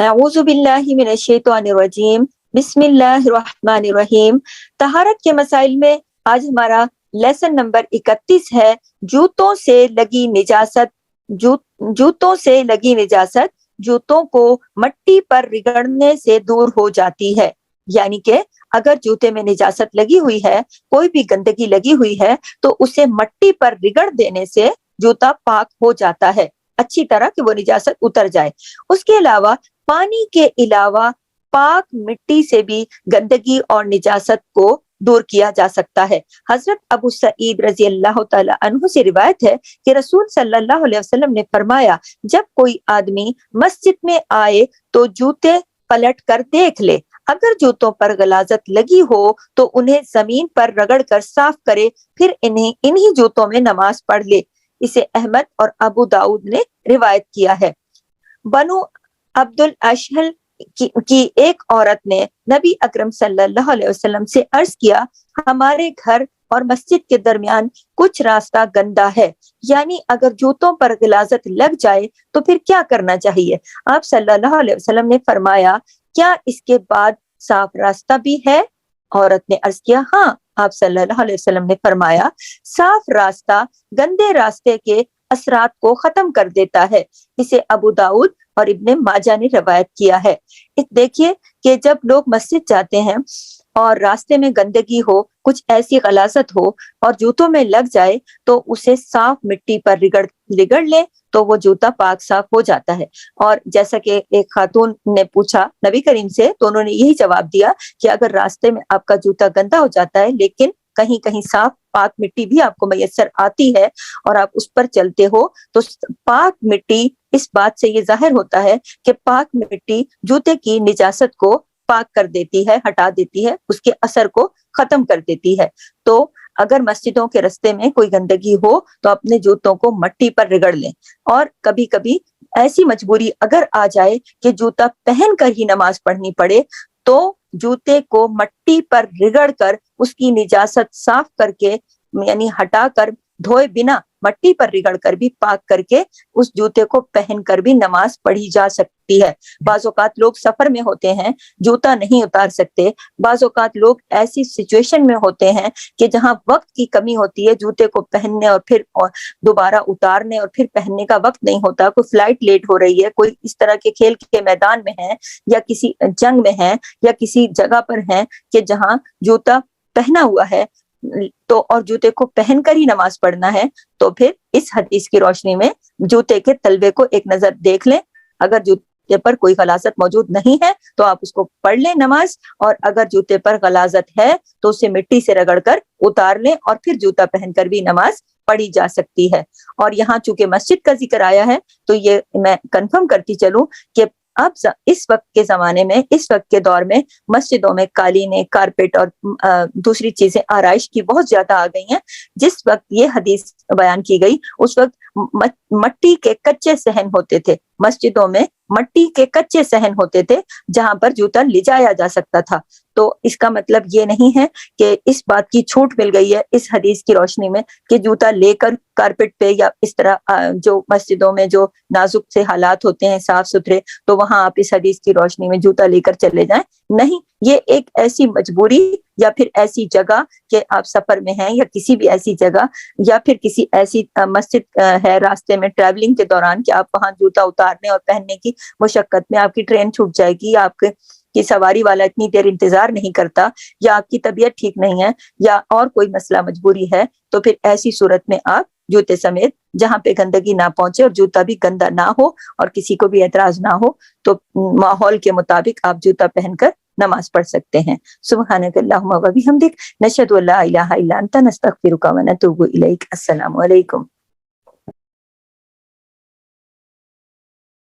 اعوذ باللہ من الشیطان الرجیم، بسم اللہ الرحمن الرحیم۔ طہارت کے مسائل میں آج ہمارا لیسن نمبر 31 ہے، جوتوں سے لگی نجاست۔ جوتوں سے لگی نجاست جوتوں کو مٹی پر رگڑنے سے دور ہو جاتی ہے، یعنی کہ اگر جوتے میں نجاست لگی ہوئی ہے، کوئی بھی گندگی لگی ہوئی ہے، تو اسے مٹی پر رگڑ دینے سے جوتا پاک ہو جاتا ہے، اچھی طرح کہ وہ نجاست اتر جائے۔ اس کے علاوہ پانی کے علاوہ پاک مٹی سے بھی گندگی اور نجاست کو دور کیا جا سکتا ہے۔ حضرت ابو سعید رضی اللہ تعالی عنہ سے روایت ہے کہ رسول صلی اللہ علیہ وسلم نے فرمایا، جب کوئی آدمی مسجد میں آئے تو جوتے پلٹ کر دیکھ لے، اگر جوتوں پر غلاظت لگی ہو تو انہیں زمین پر رگڑ کر صاف کرے، پھر انہی جوتوں میں نماز پڑھ لے۔ اسے احمد اور ابو داؤد نے روایت کیا ہے۔ بنو عبد الاشہل کی ایک عورت نے نبی اکرم صلی اللہ علیہ وسلم سے عرض کیا، ہمارے گھر اور مسجد کے درمیان کچھ راستہ گندا ہے، یعنی اگر جوتوں پر غلاظت لگ جائے تو پھر کیا کرنا چاہیے؟ آپ صلی اللہ علیہ وسلم نے فرمایا، کیا اس کے بعد صاف راستہ بھی ہے؟ عورت نے عرض کیا، ہاں۔ آپ صلی اللہ علیہ وسلم نے فرمایا، صاف راستہ گندے راستے کے اثرات کو ختم کر دیتا ہے۔ اسے ابو داؤد اور ابن ماجہ نے روایت کیا ہے۔ دیکھیے کہ جب لوگ مسجد جاتے ہیں اور راستے میں گندگی ہو، کچھ ایسی غلاظت ہو اور جوتوں میں لگ جائے تو اسے صاف مٹی پر رگڑ لیں تو وہ جوتا پاک صاف ہو جاتا ہے۔ اور جیسا کہ ایک خاتون نے پوچھا نبی کریم سے، تو انہوں نے یہی جواب دیا کہ اگر راستے میں آپ کا جوتا گندا ہو جاتا ہے لیکن کہیں کہیں صاف پاک مٹی بھی آپ کو میسر آتی ہے اور آپ اس پر چلتے ہو، تو پاک مٹی، اس بات سے یہ ظاہر ہوتا ہے کہ پاک مٹی جوتے کی نجاست کو پاک کر دیتی ہے، ہٹا دیتی ہے، اس کے اثر کو ختم کر دیتی ہے۔ تو اگر مسجدوں کے رستے میں کوئی گندگی ہو تو اپنے جوتوں کو مٹی پر رگڑ لیں، اور کبھی کبھی ایسی مجبوری اگر آ جائے کہ جوتا پہن کر ہی نماز پڑھنی پڑے تو جوتے کو مٹی پر رگڑ کر اس کی نجاست صاف کر کے، یعنی ہٹا کر، دھوئے بنا مٹی پر رگڑ کر بھی پاک کر کے اس جوتے کو پہن کر بھی نماز پڑھی جا سکتی ہے۔ بعض اوقات لوگ سفر میں ہوتے ہیں، جوتا نہیں اتار سکتے، بعض اوقات لوگ ایسی سچویشن میں ہوتے ہیں کہ جہاں وقت کی کمی ہوتی ہے، جوتے کو پہننے اور پھر دوبارہ اتارنے اور پھر پہننے کا وقت نہیں ہوتا، کوئی فلائٹ لیٹ ہو رہی ہے، کوئی اس طرح کے کھیل کے میدان میں ہے یا کسی جنگ میں ہے یا کسی جگہ پر ہے کہ جہاں جوتا پہنا ہوا ہے تو اور جوتے کو پہن کر ہی نماز پڑھنا ہے، تو پھر اس حدیث کی روشنی میں جوتے کے تلوے کو ایک نظر دیکھ لیں، اگر جوتے پر کوئی غلاظت موجود نہیں ہے تو آپ اس کو پڑھ لیں نماز، اور اگر جوتے پر غلاظت ہے تو اسے مٹی سے رگڑ کر اتار لیں اور پھر جوتا پہن کر بھی نماز پڑھی جا سکتی ہے۔ اور یہاں چونکہ مسجد کا ذکر آیا ہے تو یہ میں کنفرم کرتی چلوں کہ اب اس وقت کے زمانے میں، اس وقت کے دور میں مسجدوں میں قالینیں، کارپیٹ اور دوسری چیزیں آرائش کی بہت زیادہ آ گئی ہیں۔ جس وقت یہ حدیث بیان کی گئی اس وقت مٹی کے کچے صحن ہوتے تھے، مسجدوں میں مٹی کے کچے صحن ہوتے تھے جہاں پر جوتا لے جایا جا سکتا تھا۔ تو اس کا مطلب یہ نہیں ہے کہ اس بات کی چھوٹ مل گئی ہے اس حدیث کی روشنی میں کہ جوتا لے کر کارپیٹ پہ یا اس طرح جو مسجدوں میں جو نازک سے حالات ہوتے ہیں صاف ستھرے، تو وہاں آپ اس حدیث کی روشنی میں جوتا لے کر چلے جائیں، نہیں، یہ ایک ایسی مجبوری یا پھر ایسی جگہ کہ آپ سفر میں ہیں یا کسی بھی ایسی جگہ یا پھر کسی ایسی مسجد ہے راستے میں ٹریولنگ کے دوران کہ آپ وہاں جوتا اتارنے اور پہننے کی مشقت میں آپ کی ٹرین چھوٹ جائے گی، یا آپ کی سواری والا اتنی دیر انتظار نہیں کرتا، یا آپ کی طبیعت ٹھیک نہیں ہے یا اور کوئی مسئلہ مجبوری ہے، تو پھر ایسی صورت میں آپ جوتے سمیت جہاں پہ گندگی نہ پہنچے اور جوتا بھی گندا نہ ہو اور کسی کو بھی اعتراض نہ ہو تو ماحول کے مطابق آپ جوتا پہن کر نماز پڑھ سکتے ہیں۔ سبحانک اللہم و بحمدک، نشہد ان لا الہ الا انت، نستغفرک و نتوب الیک۔ السلام علیکم۔